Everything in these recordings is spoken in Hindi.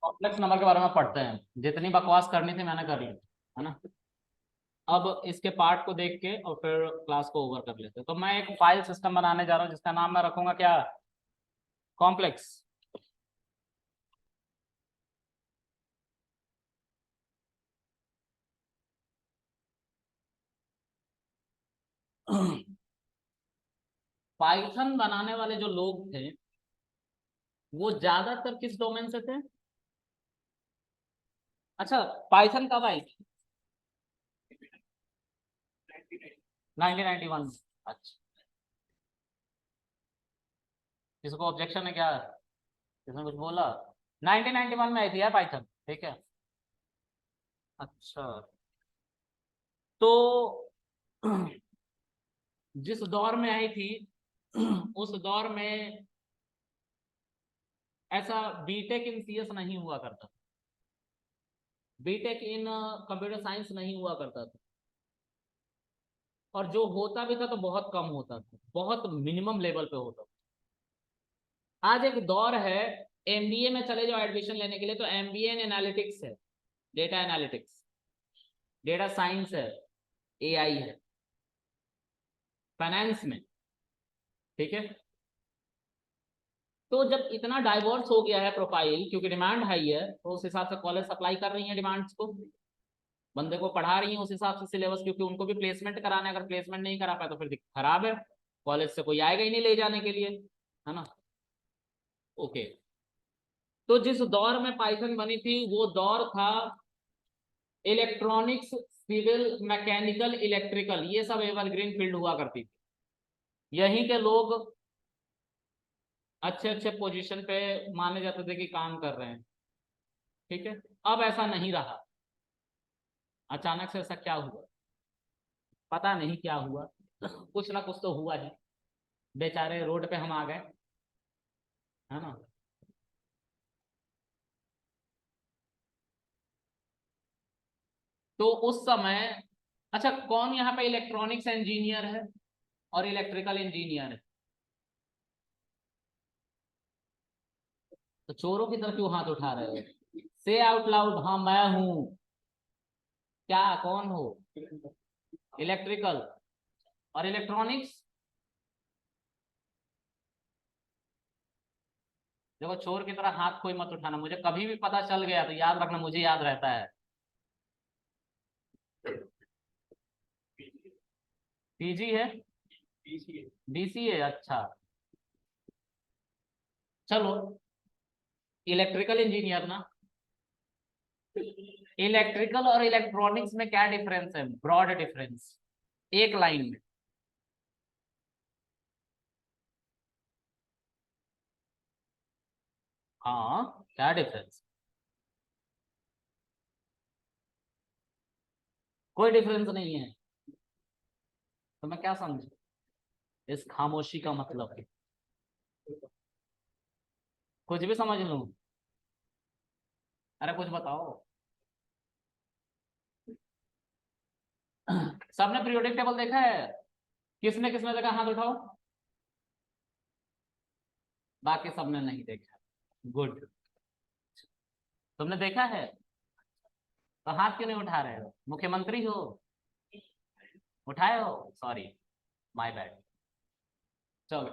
कॉम्प्लेक्स नंबर के बारे में पढ़ते हैं। जितनी बकवास करनी थी मैंने कर ली, है ना। अब इसके पार्ट को देख के और फिर क्लास को ओवर कर लेते हैं। तो मैं एक फाइल सिस्टम बनाने जा रहा हूँ जिसका नाम मैं रखूंगा क्या, कॉम्प्लेक्स। पाइथन बनाने वाले जो लोग थे वो ज्यादातर किस डोमेन से थे? अच्छा, पाइथन कब आई थी? 1991। अच्छा, किसको ऑब्जेक्शन है क्या? किसने कुछ बोला? 1991 में आई थी यार पाइथन, ठीक है। अच्छा, तो जिस दौर में आई थी उस दौर में ऐसा बीटेक इन सीएस नहीं हुआ करता, बीटेक इन कंप्यूटर साइंस नहीं हुआ करता था। और जो होता भी था तो बहुत कम होता था, बहुत मिनिमम लेवल पे होता था। आज एक दौर है, एमबीए में चले जाओ एडमिशन लेने के लिए तो एमबीए इन एनालिटिक्स है, डेटा एनालिटिक्स, डेटा साइंस है, एआई है, फाइनेंस में, ठीक है। तो जब इतना डाइवर्स हो गया है प्रोफाइल, क्योंकि डिमांड हाई है, तो उस हिसाब से कॉलेज सप्लाई कर रही है डिमांड्स को, बंदे को पढ़ा रही है उस हिसाब से सिलेबस, क्योंकि उनको भी प्लेसमेंट कराना है। अगर प्लेसमेंट नहीं करा पाए तो फिर खराब है, कॉलेज से कोई आएगा ही नहीं ले जाने के लिए, है ना। ओके, तो जिस दौर में पाइथन बनी थी वो दौर था इलेक्ट्रॉनिक्स, सिविल, मैकेनिकल, इलेक्ट्रिकल, ये सब एवरग्रीन फील्ड हुआ करती थी। यहीं के लोग अच्छे अच्छे पोजीशन पे माने जाते थे कि काम कर रहे हैं, ठीक है। अब ऐसा नहीं रहा, अचानक से ऐसा क्या हुआ, पता नहीं क्या हुआ कुछ ना कुछ तो हुआ ही, बेचारे रोड पे हम आ गए, है ना। तो उस समय, अच्छा कौन यहाँ पे इलेक्ट्रॉनिक्स इंजीनियर है और इलेक्ट्रिकल इंजीनियर है? तो चोरों की तरफ क्यों हाथ उठा रहे हो? से आउट लाउड, हाँ मैं हूं। क्या, कौन हो? इलेक्ट्रिकल और इलेक्ट्रॉनिक्स। देखो, चोर की तरह हाथ कोई मत उठाना, मुझे कभी भी पता चल गया तो याद रखना, मुझे याद रहता है। पीजी है, बीसीए, अच्छा। चलो, इलेक्ट्रिकल इंजीनियर ना। इलेक्ट्रिकल और इलेक्ट्रॉनिक्स में क्या डिफरेंस है, ब्रॉड डिफरेंस, एक लाइन में? हाँ, क्या डिफरेंस? कोई डिफरेंस नहीं है। तो मैं क्या समझू इस खामोशी का मतलब? कुछ भी समझ लूं? अरे कुछ बताओ। सबने पीरियोडिक टेबल देखा है? किसने किसने देखा, हाथ उठाओ। बाकी सबने नहीं देखा, गुड। तुमने देखा है तो हाथ क्यों नहीं उठा रहे हो? मुख्यमंत्री हो, उठाए हो, सॉरी, माय बैड। चलो,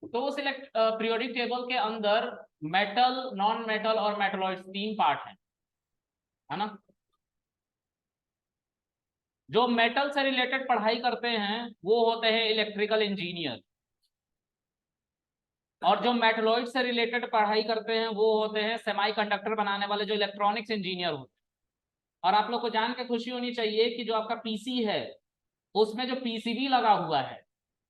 तो उस पीरियोडिक टेबल के अंदर मेटल, नॉन मेटल और मेटलॉइड्स तीन पार्ट है ना। जो मेटल से रिलेटेड पढ़ाई करते हैं वो होते हैं इलेक्ट्रिकल इंजीनियर, और जो मेटलॉइड से रिलेटेड पढ़ाई करते हैं वो होते हैं सेमीकंडक्टर बनाने वाले, जो इलेक्ट्रॉनिक्स इंजीनियर होते हैं। और आप लोग को जान के खुशी होनी चाहिए कि जो आपका पीसी है उसमें जो पीसीबी लगा हुआ है,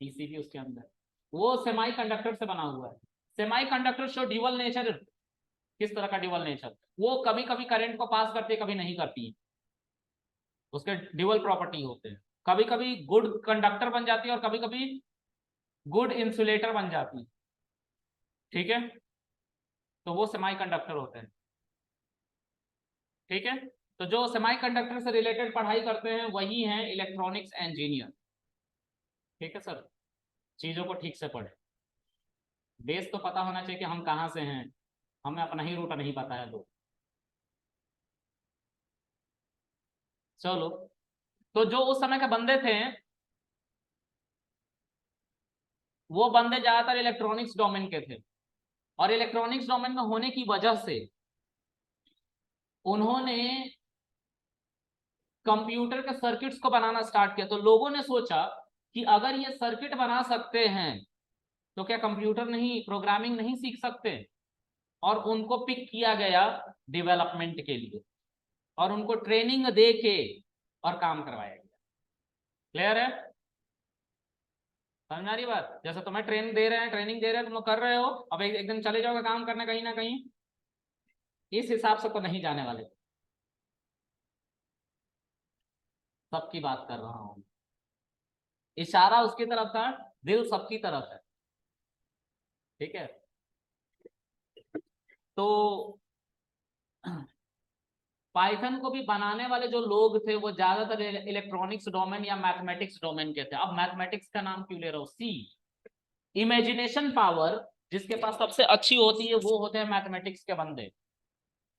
पीसीबी उसके अंदर, वो सेमीकंडक्टर से बना हुआ है। Semiconductor show dual nature. किस तरह का ड्यूअल नेचर? वो कभी कभी करंट को पास करती है, कभी नहीं करती है, उसके ड्यूअल प्रॉपर्टी होते हैं। कभी कभी गुड कंडक्टर बन जाती है और कभी कभी गुड इंसुलेटर बन जाती है, ठीक है। तो वो सेमीकंडक्टर होते हैं, ठीक है। तो जो सेमीकंडक्टर से रिलेटेड पढ़ाई करते हैं वही हैं इलेक्ट्रॉनिक्स इंजीनियर, ठीक है सर। चीजों को ठीक से पढ़े, बेस तो पता होना चाहिए कि हम कहाँ से हैं, हमें अपना ही रूट नहीं पता है तो। चलो, तो जो उस समय के बंदे थे वो बंदे ज्यादातर इलेक्ट्रॉनिक्स डोमेन के थे, और इलेक्ट्रॉनिक्स डोमेन में होने की वजह से उन्होंने कंप्यूटर के सर्किट्स को बनाना स्टार्ट किया। तो लोगों ने सोचा कि अगर ये सर्किट बना सकते हैं तो क्या कंप्यूटर नहीं, प्रोग्रामिंग नहीं सीख सकते, और उनको पिक किया गया डेवलपमेंट के लिए और उनको ट्रेनिंग दे के और काम करवाया गया। क्लियर है? समझ आ रही बात? जैसे तुम्हें ट्रेनिंग दे रहे हैं, तुम लोग कर रहे हो, अब एक दिन चले जाओगे काम करने कहीं ना कहीं, इस हिसाब से तो नहीं जाने वाले। सबकी बात कर रहा हूं, इशारा उसकी तरफ था, दिल सबकी तरफ है। ठीक है? तो पाइथन को भी बनाने वाले जो लोग थे वो ज्यादातर इलेक्ट्रॉनिक्स डोमेन या मैथमेटिक्स डोमेन के थे। अब मैथमेटिक्स का नाम क्यों ले रहा हूं? सी, इमेजिनेशन पावर जिसके पास सबसे अच्छी होती है वो होते हैं मैथमेटिक्स के बंदे।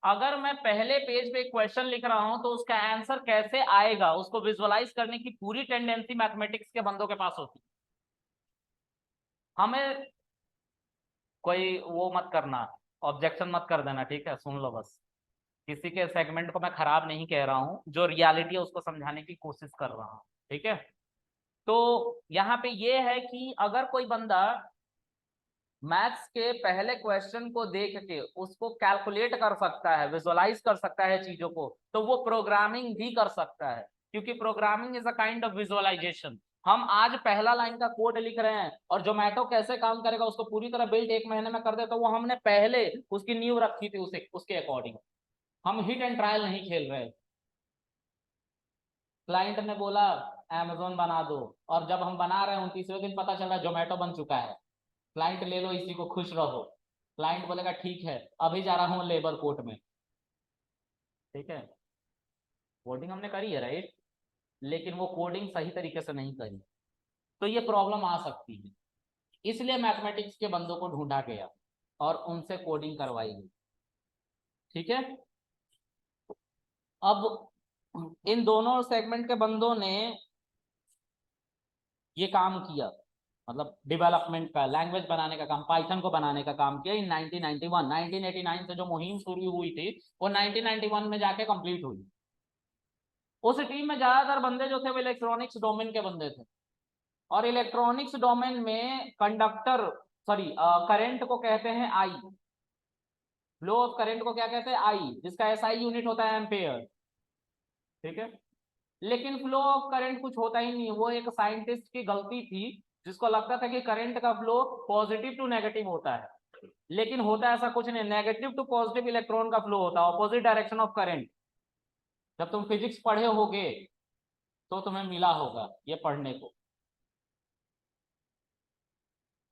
अगर मैं पहले पेज पे एक क्वेश्चन लिख रहा हूं तो उसका आंसर कैसे आएगा उसको विजुअलाइज करने की पूरी टेंडेंसी मैथमेटिक्स के बंदों के पास होती है। हमें कोई वो मत करना, ऑब्जेक्शन मत कर देना, ठीक है? सुन लो बस, किसी के सेगमेंट को मैं खराब नहीं कह रहा हूं, जो रियलिटी है उसको समझाने की कोशिश कर रहा हूं। ठीक है? तो यहाँ पे ये है कि अगर कोई बंदा मैथ्स के पहले क्वेश्चन को देख के उसको कैलकुलेट कर सकता है, विजुअलाइज कर सकता है चीजों को, तो वो प्रोग्रामिंग भी कर सकता है, क्योंकि programming is a kind of visualisation. हम आज पहला लाइन का कोड लिख रहे हैं और जोमेटो कैसे काम करेगा उसको पूरी तरह बिल्ड एक महीने में कर दे, तो वो हमने पहले उसकी नींव रखी थी उसे, उसके अकॉर्डिंग। हम हिट एंड ट्रायल नहीं खेल रहे। क्लाइंट ने बोला अमेजोन बना दो, और जब हम बना रहे हैं 29वें दिन पता चल रहा है जोमेटो बन चुका है। क्लाइंट ले लो इसी को, खुश रहो। क्लाइंट बोलेगा ठीक है अभी जा रहा हूँ लेबर कोर्ट में। ठीक है? कोडिंग हमने करी है राइट, लेकिन वो कोडिंग सही तरीके से नहीं करी, तो ये प्रॉब्लम आ सकती है। इसलिए मैथमेटिक्स के बंदों को ढूंढा गया और उनसे कोडिंग करवाई गई। ठीक है? अब इन दोनों सेगमेंट के बंदों ने ये काम किया, मतलब डेवलपमेंट का, लैंग्वेज बनाने का काम, पाइथन को बनाने का काम किया इन 1991। 1989 से जो मुहिम शुरू हुई थी वो 1991 में जाके कंप्लीट हुई। उस टीम में ज्यादातर बंदे जो थे वो इलेक्ट्रॉनिक्स डोमेन के बंदे थे, और इलेक्ट्रॉनिक्स डोमेन में कंडक्टर, सॉरी, करंट को कहते हैं आई। फ्लो ऑफ करंट को क्या कहते हैं? आई, जिसका एसआई यूनिट होता है एम्पेयर। ठीक है? लेकिन फ्लो ऑफ करंट कुछ होता ही नहीं, वो एक साइंटिस्ट की गलती थी, जिसको लगता था कि करंट का फ्लो पॉजिटिव टू नेगेटिव होता है, लेकिन होता ऐसा कुछ नहीं। नेगेटिव टू पॉजिटिव इलेक्ट्रॉन का फ्लो होता है, ऑपोजिट डायरेक्शन ऑफ करंट। जब तुम फिजिक्स पढ़े होगे तो तुम्हें मिला होगा ये पढ़ने को,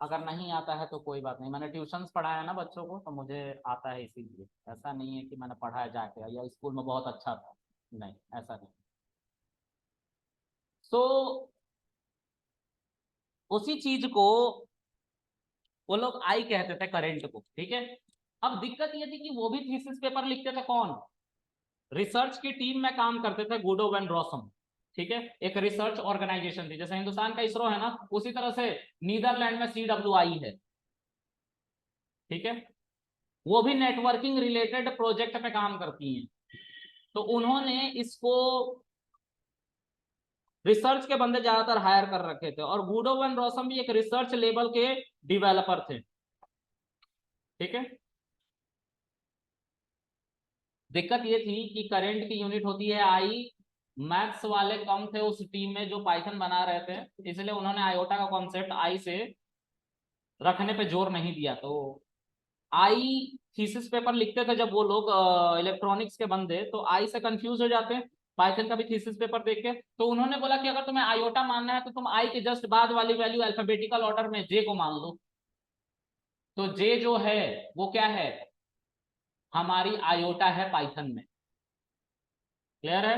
अगर नहीं आता है तो कोई बात नहीं, मैंने ट्यूशंस पढ़ाया ना बच्चों को तो मुझे आता है, इसीलिए। ऐसा नहीं है कि मैंने पढ़ाया जाके या स्कूल में बहुत अच्छा था, नहीं ऐसा नहीं। तो उसी चीज को वो लोग आई कहते थे करंट को। ठीक है? अब दिक्कत ये थी कि वो भी थीसिस पेपर लिखते थे कौन? रिसर्च की टीम में काम करते थे गुडो वैन रॉसम। ठीक है? एक रिसर्च ऑर्गेनाइजेशन थी, जैसे हिंदुस्तान का इसरो है ना, उसी तरह से नीदरलैंड में CWI है। ठीक है? वो भी नेटवर्किंग रिलेटेड प्रोजेक्ट पे काम करती हैं। तो उन्होंने इसको रिसर्च के बंदे ज्यादातर हायर कर रखे थे, और गुडो वैन रॉसम भी एक रिसर्च लेवल के डिवेलपर थे। ठीक है? दिक्कत ये थी कि करंट की यूनिट होती है आई, मैथ्स वाले कम थे उस टीम में जो पाइथन बना रहे थे, इसलिए उन्होंने आयोटा का कॉन्सेप्ट आई से रखने पे जोर नहीं दिया। तो आई थीसिस पेपर लिखते थे जब वो लोग इलेक्ट्रॉनिक्स के बंदे, तो आई से कंफ्यूज हो जाते हैं पाइथन का भी थीसिस पेपर देख के। तो उन्होंने बोला कि अगर तुम्हें आयोटा मानना है तो तुम आई के जस्ट बाद वाली वैल्यू अल्फाबेटिकल ऑर्डर में जे को मान लो। तो जे जो है वो क्या है? हमारी आयोटा है पाइथन में। क्लियर है?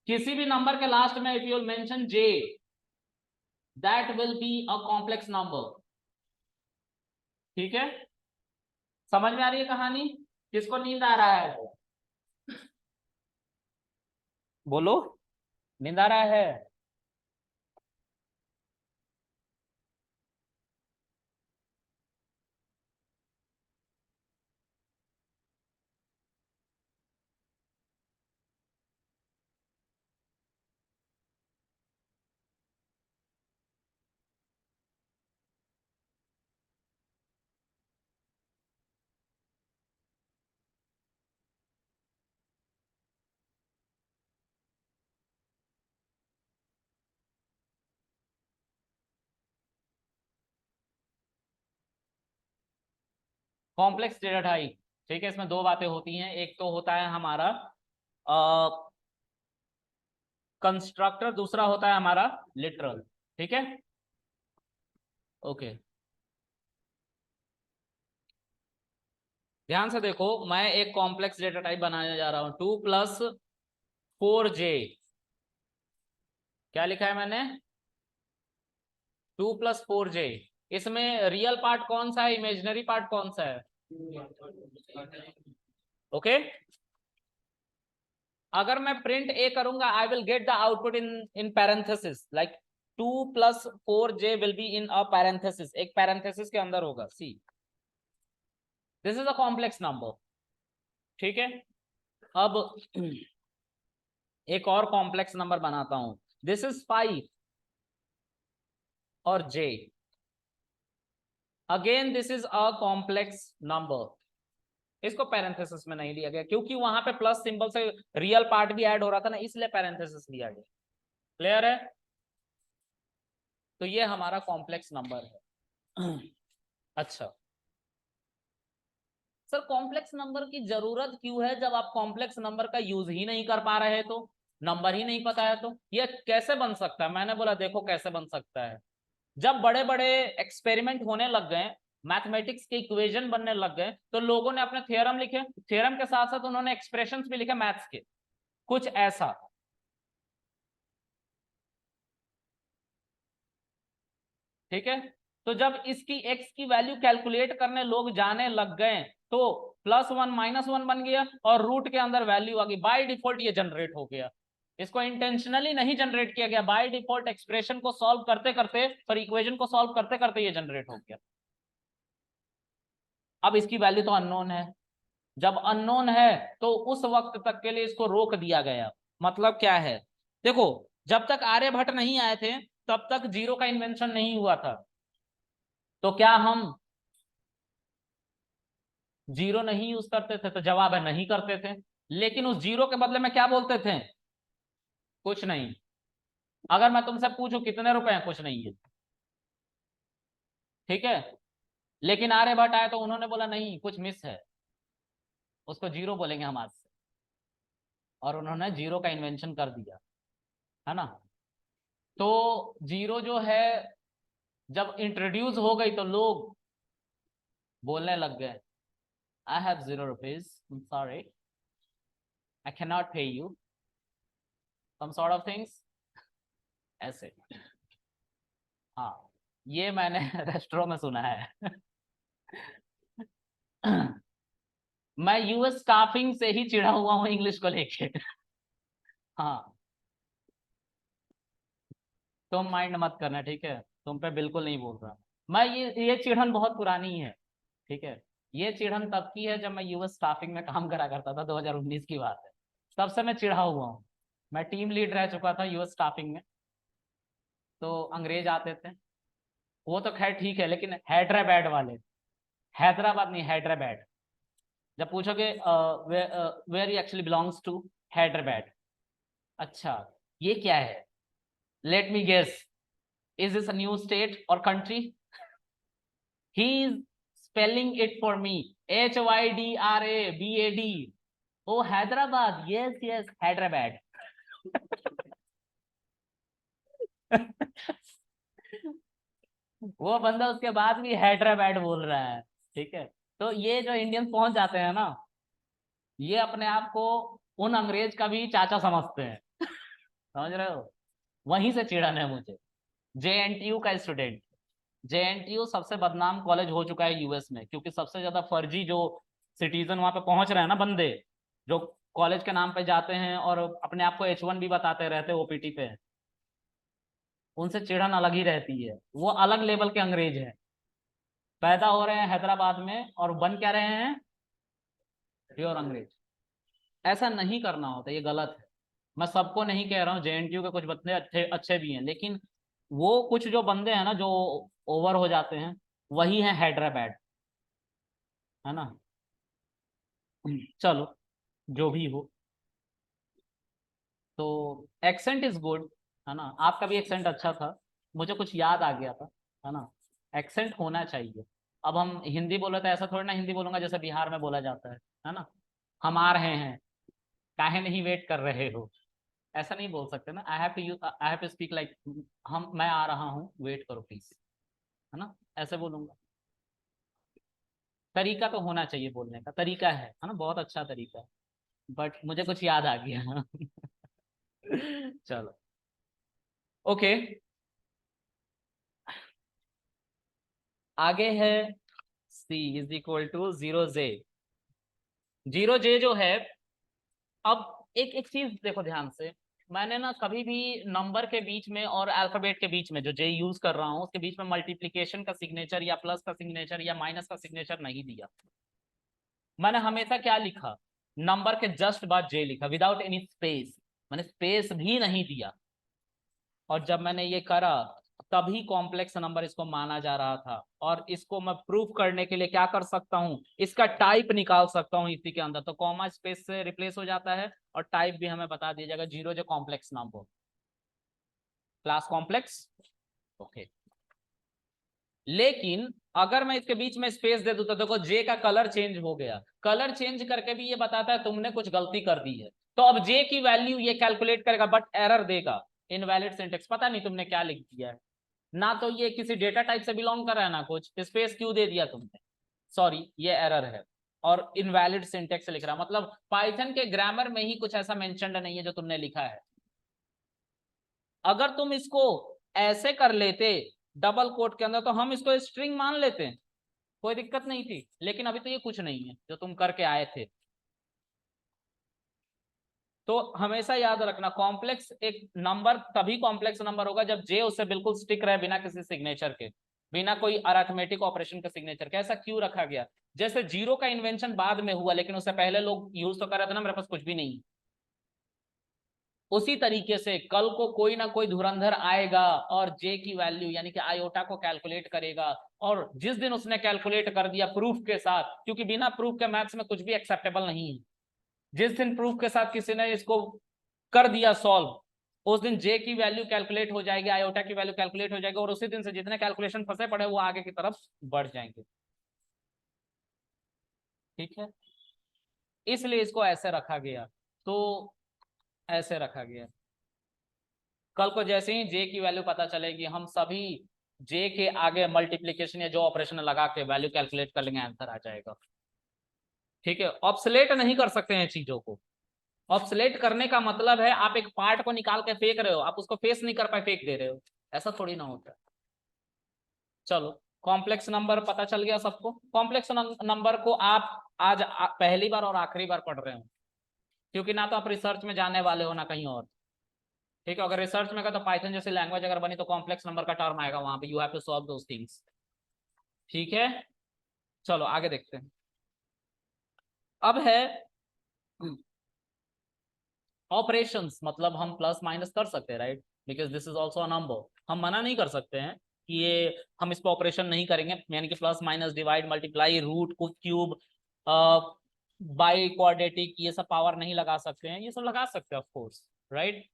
किसी भी नंबर के लास्ट में if you mention J, that will be a complex number. ठीक है? समझ में आ रही है कहानी? किसको नींद आ रहा है? बोलो। नींद आ रहा है? कॉम्प्लेक्स डेटा टाइप, ठीक है, इसमें दो बातें होती हैं। एक तो होता है हमारा कंस्ट्रक्टर, दूसरा होता है हमारा लिटरल। ठीक है, ओके। ध्यान से देखो, मैं एक कॉम्प्लेक्स डेटा टाइप बनाने जा रहा हूं, 2+4j। क्या लिखा है मैंने? 2+4j। इसमें रियल पार्ट कौन सा है, इमेजिनरी पार्ट कौन सा है? ओके। अगर मैं प्रिंट ए करूंगा, I will get the output in parenthesis, like 2+4j will be in a parenthesis, एक पैरेंथेसिस के अंदर होगा। See, this is a complex number. ठीक है, अब एक और कॉम्प्लेक्स नंबर बनाता हूं। दिस इज 5 और j, again this is a complex number. इसको पैरेंथेसिस में नहीं लिया गया क्योंकि वहां पे प्लस सिंबल से रियल पार्ट भी ऐड हो रहा था ना, इसलिए पैरेंथेसिस लिया गया। क्लियर है? तो ये हमारा कॉम्प्लेक्स नंबर है। अच्छा सर, कॉम्प्लेक्स नंबर की जरूरत क्यों है जब आप कॉम्प्लेक्स नंबर का यूज ही नहीं कर पा रहे, तो नंबर ही नहीं पता है, तो ये कैसे बन सकता है? मैंने बोला देखो कैसे बन सकता है। जब बड़े बड़े एक्सपेरिमेंट होने लग गए, मैथमेटिक्स के इक्वेशन बनने लग गए, तो लोगों ने अपने थ्योरम लिखे, थ्योरम के साथ साथ उन्होंने एक्सप्रेशंस भी लिखे मैथ्स के, कुछ ऐसा। ठीक है, तो जब इसकी x की वैल्यू कैलकुलेट करने लोग जाने लग गए, तो +1 -1 बन गया और रूट के अंदर वैल्यू आ गई, बाय डिफॉल्ट ये जनरेट हो गया। इसको इंटेंशनली नहीं जनरेट किया गया, बाय डिफॉल्ट एक्सप्रेशन को सॉल्व करते करते, पर इक्वेशन को सॉल्व करते करते ये जनरेट हो गया। अब इसकी वैल्यू तो अननोन है। जब अननोन है तो उस वक्त तक के लिए इसको रोक दिया गया। मतलब क्या है? देखो, जब तक आर्यभट्ट नहीं आए थे तब तक जीरो का इन्वेंशन नहीं हुआ था, तो क्या हम जीरो नहीं यूज करते थे? तो जवाब है नहीं करते थे। लेकिन उस जीरो के बदले में क्या बोलते थे? कुछ नहीं। अगर मैं तुमसे पूछूं कितने रुपए हैं, कुछ नहीं है। ठीक है, लेकिन आर्यभट्ट आए तो उन्होंने बोला नहीं, कुछ मिस है, उसको जीरो बोलेंगे हम आज से, और उन्होंने जीरो का इन्वेंशन कर दिया, है ना। तो जीरो जो है जब इंट्रोड्यूस हो गई तो लोग बोलने लग गए, I have ₹0, sorry, I can not pay you, some sort of things, ऐसे। हाँ, ये मैंने रेस्टोरों में सुना है। मैं यूएस स्टाफिंग से ही चिढ़ा हुआ हूँ इंग्लिश को लेके। हाँ, तुम माइंड मत करना, ठीक है, तुम पे बिल्कुल नहीं बोल रहा मैं। ये चिढ़न बहुत पुरानी है। ठीक है, ये चिढ़न तब की है जब मैं यूएस स्टाफिंग में काम करा करता था, 2019 की बात है। तब से मैं चिढ़ा हुआ हूँ। मैं टीम लीड रह चुका था यूएस स्टाफिंग में। तो अंग्रेज आते थे, वो तो खैर ठीक है, लेकिन हैदराबाद वाले, हैदराबाद नहीं हैदराबाद, जब पूछोगे where he actually belongs to, Hyderabad. अच्छा, ये क्या है? Let me guess, is this a new state और country? He is spelling it for me, HYDRABAD। Oh Hyderabad, yes yes Hyderabad. वो बंदा उसके बाद भी हैदराबाद बोल रहा है। ठीक है, तो ये जो इंडियंस पहुंच जाते हैं ना, ये अपने आप को उन अंग्रेज का भी चाचा समझते हैं। समझ रहे हो? वहीं से चिढ़न है मुझे। JNTU का स्टूडेंट, JNTU सबसे बदनाम कॉलेज हो चुका है यूएस में, क्योंकि सबसे ज्यादा फर्जी जो सिटीजन वहां पे पहुंच रहे हैं ना, बंदे जो कॉलेज के नाम पे जाते हैं और अपने आप को H1 भी बताते रहते हैं ओपीटी पे, उनसे चिढ़न अलग ही रहती है। वो अलग लेवल के अंग्रेज हैं, पैदा हो रहे हैं हैदराबाद में और बन क्या रहे हैं, प्योर अंग्रेज। ऐसा नहीं करना होता, ये गलत है। मैं सबको नहीं कह रहा हूँ, JNTU के कुछ बंदे अच्छे अच्छे भी हैं, लेकिन वो कुछ जो बंदे हैं ना जो ओवर हो जाते हैं, वही है हैदराबाद, है ना। चलो, जो भी हो, तो एक्सेंट इज गुड, है ना। आपका भी एक्सेंट अच्छा था, मुझे कुछ याद आ गया था, है ना। एक्सेंट होना चाहिए। अब हम हिंदी बोले तो ऐसा थोड़ी ना हिंदी बोलूंगा जैसे बिहार में बोला जाता है ना। हम आ रहे हैं, काहे नहीं वेट कर रहे हो, ऐसा नहीं बोल सकते ना। I have to speak like, हम मैं आ रहा हूँ, वेट करो प्लीज, है ना, ऐसे बोलूंगा। तरीका तो होना चाहिए, बोलने का तरीका है ना, बहुत अच्छा तरीका है, बट मुझे कुछ याद आ गया। चलो, ओके, आगे है C is equal to 0J। 0J जो है, अब एक एक चीज देखो ध्यान से, मैंने ना कभी भी नंबर के बीच में और अल्फाबेट के बीच में जो J यूज कर रहा हूँ उसके बीच में मल्टीप्लिकेशन का सिग्नेचर या प्लस का सिग्नेचर या माइनस का सिग्नेचर नहीं दिया। मैंने हमेशा क्या लिखा, नंबर के जस्ट बाद J लिखा, विदाउट एनी स्पेस, मैंने स्पेस भी नहीं दिया। और जब मैंने ये करा तभी कॉम्प्लेक्स नंबर इसको माना जा रहा था, और इसको मैं प्रूफ करने के लिए क्या कर सकता हूँ, इसका टाइप निकाल सकता हूँ इसी के अंदर। तो कॉमा स्पेस से रिप्लेस हो जाता है और टाइप भी हमें बता दिया जाएगा, 0 जो complex number, class complex, okay. लेकिन अगर मैं इसके बीच में स्पेस दे दूं तो देखो J का कलर चेंज हो गया, कलर चेंज करके भी ये बताता है तुमने कुछ गलती कर दी है। तो अब J की वैल्यू ये कैलकुलेट करेगा बट एरर देगा, इनवैलिड सिंटेक्स, पता नहीं तुमने क्या लिख दिया है, ना तो ये किसी डेटा टाइप से बिलोंग कर रहा है ना कुछ, स्पेस क्यों दे दिया तुमने, सॉरी ये एरर है। और इनवैलिड सिंटेक्स लिख रहा, मतलब पाइथन के ग्रामर में ही कुछ ऐसा मेंशन्ड नहीं है जो तुमने लिखा है। अगर तुम इसको ऐसे कर लेते डबल कोट के अंदर तो हम इसको स्ट्रिंग मान लेते, कोई दिक्कत नहीं थी, लेकिन अभी तो ये कुछ नहीं है जो तुम करके आए थे। तो हमेशा याद रखना, कॉम्प्लेक्स एक नंबर तभी कॉम्प्लेक्स नंबर होगा जब J उससे बिल्कुल स्टिक रहे, बिना किसी सिग्नेचर के, बिना कोई अरिथमेटिक ऑपरेशन का सिग्नेचर के। ऐसा क्यों रखा गया, जैसे 0 का इन्वेंशन बाद में हुआ लेकिन उससे पहले लोग यूज तो कर रहे थे ना, मेरे पास कुछ भी नहीं, उसी तरीके से कल को कोई ना कोई धुरंधर आएगा और J की वैल्यू यानी कि आयोटा को कैलकुलेट करेगा, और जिस दिन उसने कैलकुलेट कर दिया प्रूफ के साथ, क्योंकि बिना प्रूफ के मैथ्स में कुछ भी एक्सेप्टेबल नहीं है, जिस दिन प्रूफ के साथ किसी ने इसको कर दिया सॉल्व, उस दिन J की वैल्यू कैलकुलेट हो जाएगी, आयोटा की वैल्यू कैलकुलेट हो जाएगी, और उसी दिन से जितने कैलकुलेशन फंसे पड़े वो आगे की तरफ बढ़ जाएंगे। ठीक है, इसलिए इसको ऐसे रखा गया, तो ऐसे रखा गया। कल को जैसे ही J की वैल्यू पता चलेगी हम सभी J के आगे मल्टीप्लीकेशन या जो ऑपरेशन लगा के वैल्यू कैलकुलेट कर लेंगे, आंसर आ जाएगा। ठीक है, ऑब्सलेट नहीं कर सकते हैं चीजों को। ऑब्सलेट करने का मतलब है आप एक पार्ट को निकाल के फेंक रहे हो, आप उसको फेस नहीं कर पाए फेंक दे रहे हो, ऐसा थोड़ी ना होता है। चलो, कॉम्प्लेक्स नंबर पता चल गया सबको। कॉम्प्लेक्स नंबर को आप आज पहली बार और आखिरी बार पढ़ रहे हो, क्योंकि ना तो आप रिसर्च में जाने वाले हो ना कहीं और। ठीक है, अगर रिसर्च में का तो पाइथन जैसी लैंग्वेज अगर बनी तो कॉम्प्लेक्स नंबर का टर्म आएगा वहां पे, you have to solve those things. ठीक है, चलो आगे देखते हैं। अब है ऑपरेशंस, मतलब हम प्लस माइनस कर सकते हैं, right, because this is also a number. हम मना नहीं कर सकते हैं कि ये हम इस पर ऑपरेशन नहीं करेंगे, यानी कि plus minus divide multiply root cube by quadratic ये सब पावर नहीं लगा सकते हैं, ये सब लगा सकते हैं ऑफ कोर्स, राइट।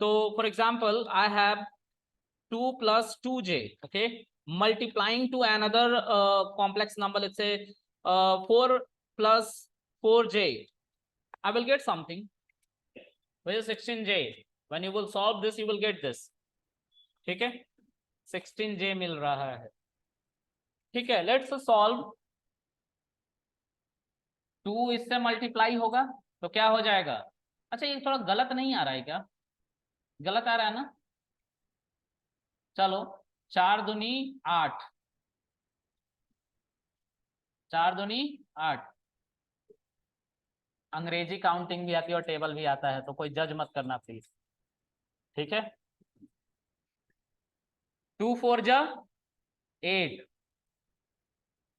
तो for example I have 2 plus 2J, okay, multiplying to another complex number, let's say 4 plus 4J, I will get something, which is 16J. When you will solve this, you will get this. ठीक है, 16J मिल रहा है। ठीक है, लेट्स सॉल्व। 2 इससे मल्टीप्लाई होगा तो क्या हो जाएगा, अच्छा ये थोड़ा गलत नहीं आ रहा है क्या, गलत आ रहा है ना। चलो, 4 दूनी 8, 4 दूनी 8, अंग्रेजी काउंटिंग भी आती है और टेबल भी आता है, तो कोई जज मत करना प्लीज, ठीक है। 2 4 जा 8।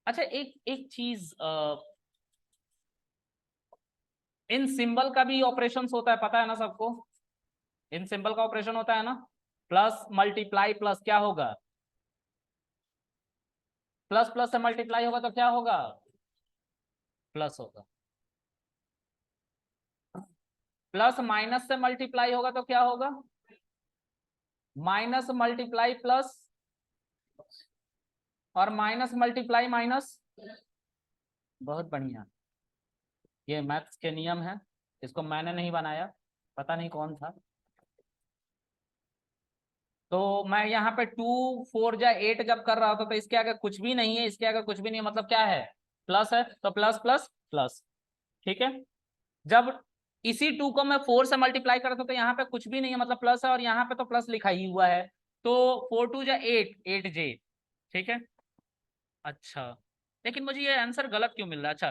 अच्छा, एक एक चीज, इन सिंबल का भी ऑपरेशंस होता है, पता है ना सबको? इन सिंबल का ऑपरेशन होता है ना, प्लस मल्टीप्लाई प्लस क्या होगा, प्लस प्लस से मल्टीप्लाई होगा तो क्या होगा, प्लस होगा। प्लस माइनस से मल्टीप्लाई होगा तो क्या होगा, माइनस मल्टीप्लाई प्लस, और माइनस मल्टीप्लाई माइनस। बहुत बढ़िया, ये मैथ्स के नियम है, इसको मैंने नहीं बनाया, पता नहीं कौन था। तो मैं यहाँ पे 2 4 जा 8 जब कर रहा था तो इसके आगे कुछ भी नहीं है, इसके आगे कुछ भी नहीं है, मतलब क्या है, प्लस है, तो प्लस प्लस प्लस, ठीक है। जब इसी 2 को मैं 4 से मल्टीप्लाई करता तो यहाँ पे कुछ भी नहीं है, मतलब प्लस है, और यहाँ पे तो प्लस लिखा ही हुआ है, तो 4 2 जा 8 8 जे, ठीक है। अच्छा, लेकिन मुझे ये आंसर गलत क्यों मिल रहा है? अच्छा,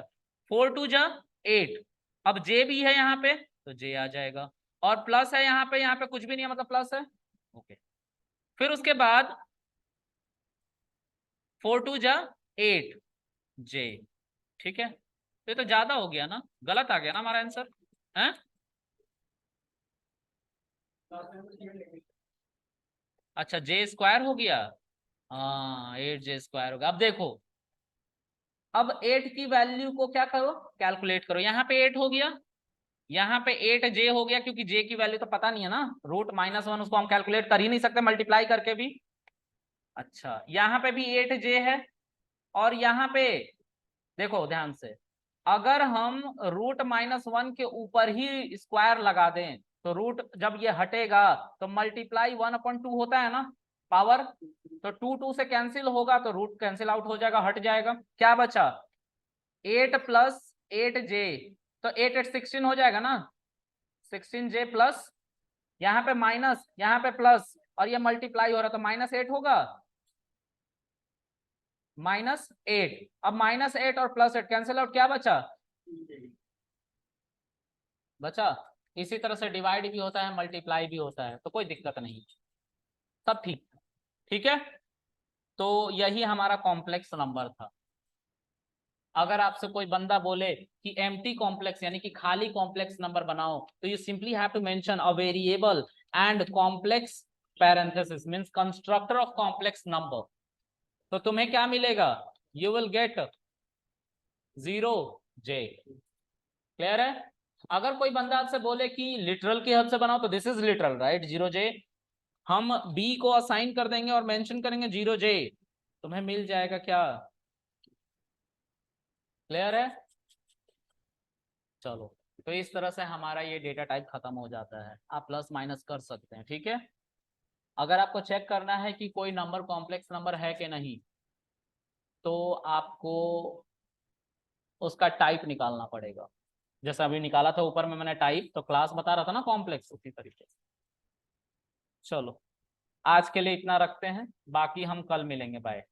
4 2 जा 8, अब जे भी है यहाँ पे तो जे आ जाएगा, और प्लस है यहाँ पे कुछ भी नहीं है, मतलब प्लस है, ओके। फिर उसके बाद 4 2 जा 8 जे, ठीक है। तो ये तो ज्यादा हो गया ना, गलत आ गया ना हमारा आंसर है। अच्छा, जे स्क्वायर हो गया, हाँ 8 जे स्क्वायर होगा। अब देखो, अब 8 की वैल्यू को क्या करो, कैलकुलेट करो। यहाँ पे 8 हो गया, यहाँ पे 8 जे हो गया, क्योंकि जे की वैल्यू तो पता नहीं है ना, √-1 उसको हम कैलकुलेट कर ही नहीं सकते मल्टीप्लाई करके भी। अच्छा, यहाँ पे भी 8 जे है, और यहाँ पे देखो ध्यान से, अगर हम √-1 के ऊपर ही स्क्वायर लगा दें तो रूट जब ये हटेगा तो मल्टीप्लाई 1/2 होता है ना पावर, तो 2 2 से कैंसिल होगा तो रूट कैंसिल आउट हो जाएगा, हट जाएगा, क्या बचा 8 प्लस 8 जे, तो 8 8 16 हो जाएगा ना, 16 जे प्लस, यहाँ पे माइनस यहाँ पे प्लस, और ये मल्टीप्लाई हो रहा तो -8 होगा, -8। अब -8 और +8 कैंसिल आउट, क्या बचा, बचा। इसी तरह से डिवाइड भी होता है, मल्टीप्लाई भी होता है, तो कोई दिक्कत नहीं, सब ठीक, ठीक है। तो यही हमारा कॉम्प्लेक्स नंबर था। अगर आपसे कोई बंदा बोले कि एम्प्टी कॉम्प्लेक्स यानी कि खाली कॉम्प्लेक्स नंबर बनाओ, तो you simply have to mention a variable and complex parenthesis means constructor of complex number, तो तुम्हें क्या मिलेगा, you will get 0 J. Clear है? अगर कोई बंदा आपसे बोले कि लिटरल की हेल्प से बनाओ, तो दिस इज लिटरल राइट, 0 जे, हम बी को असाइन कर देंगे और मेंशन करेंगे 0 जे, तुम्हें मिल जाएगा क्या? क्लियर है? चलो, तो इस तरह से हमारा ये डेटा टाइप खत्म हो जाता है, आप प्लस माइनस कर सकते हैं, ठीक है। अगर आपको चेक करना है कि कोई नंबर कॉम्प्लेक्स नंबर है कि नहीं, तो आपको उसका टाइप निकालना पड़ेगा, जैसे अभी निकाला था ऊपर में मैंने टाइप, तो क्लास बता रहा था ना कॉम्प्लेक्स, उसी तरीके से। चलो, आज के लिए इतना रखते हैं, बाकी हम कल मिलेंगे, बाय।